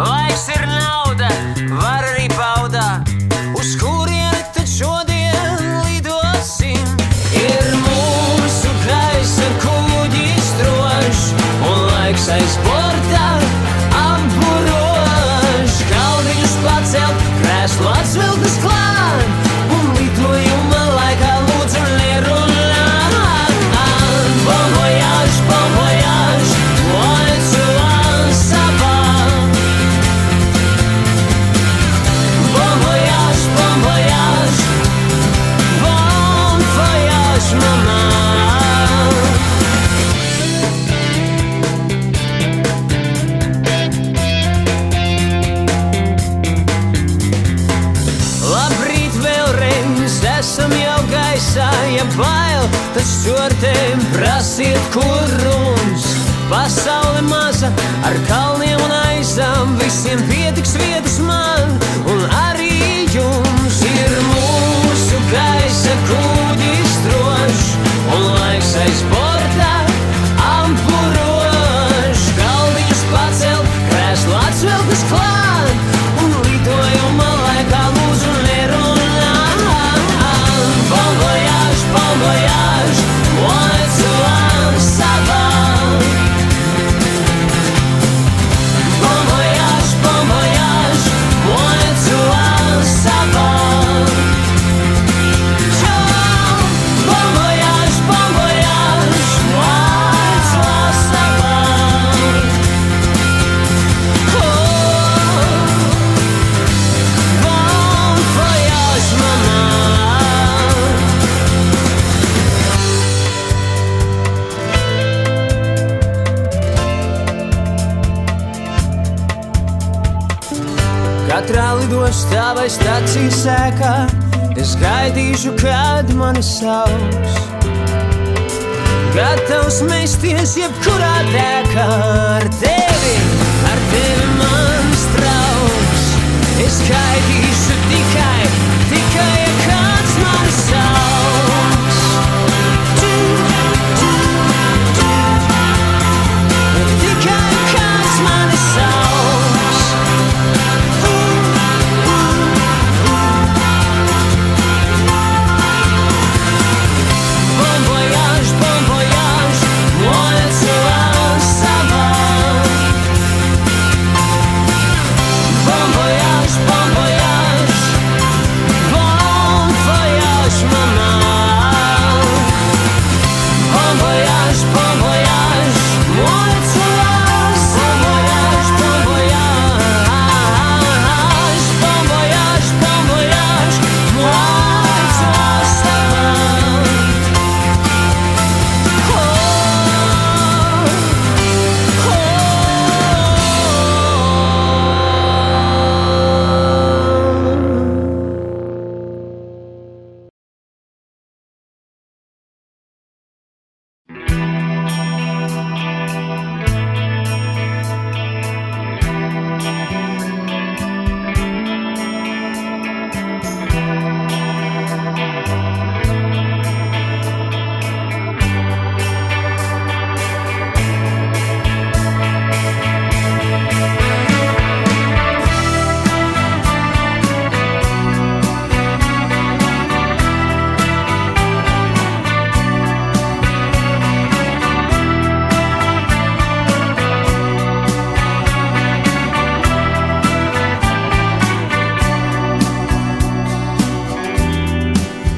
Laiks ir nauda, var arī baudā. Uz kurieni tad šodien lidosim? Ir mūsu gaisa kuģis drošs, un laiks aiz borta apburošs. Galdiņus pacelt, krēslu atsvilkt uz klāt, un lidojuma laikā lūdzu nerunāt. Bon voyage, toi tu en savant. Bon voyage, maman. Labrīt vēlreiz, esam jau gaisā, ja bail, tad šortēm prasiet, kur runs. Pasaule maza, ar kalniem un aizām, visiem pietiks vietas man, un arī jums. Ir mūsu gaisa kuģis drošs, un laiks aiz borta apburošs. Galdiņus pacelt, krēslu atsvilkt uz klāt, un lidojuma laikā lūdzu nerunāt. Bon voyage, moi tu en savant. Bon voyage, moi tu en savant. Bon voyage, moi tu en savant. Bon voyage, maman. Katrā lidostā vai stacijas ēkā es gaidīšu, kad mani sauks. Gatavs mesties jebkurā tēkā ar tevi mans draugs. Es gaidīšu tikai, ja kāds mani sauks. Tikai, ja kāds mani sauks. Bon voyage, moi tu en savant. Bon voyage, maman. Bon voyage, moi tu en savant. Bon voyage, moi tu en savant.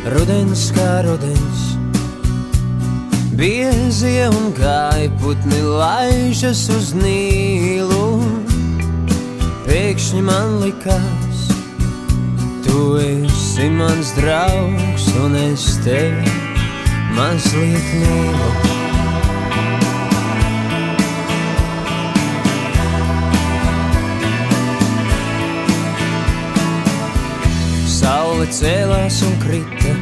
Rudens kā rudens, biezie un gaiputni laižas uz Nīlu. Pēkšņi man likās, tu esi mans draugs, un es tevi mazliet mīlu. Saule cēlās un krita,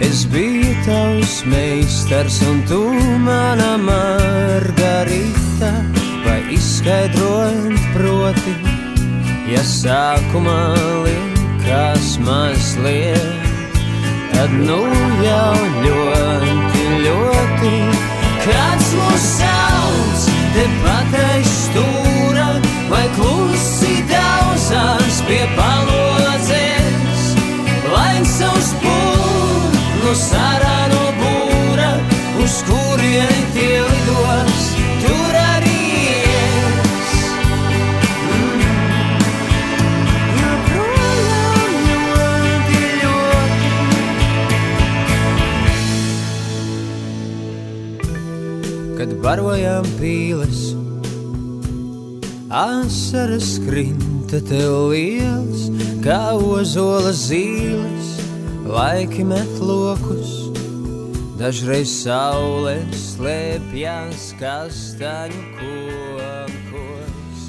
es biju tavs meistars, un tu mana Margarita. Vai izskaidrot proti, ja sākumā likās mazliet, tad nu jau ļoti, ļoti. Kāds mūs sauc tepat aiz stūra, vai garām pīles. Asaras krinta tev lielas, kā ozola zīles, laiki met lokus, dažreiz saule slēpjas kastaņu kokos.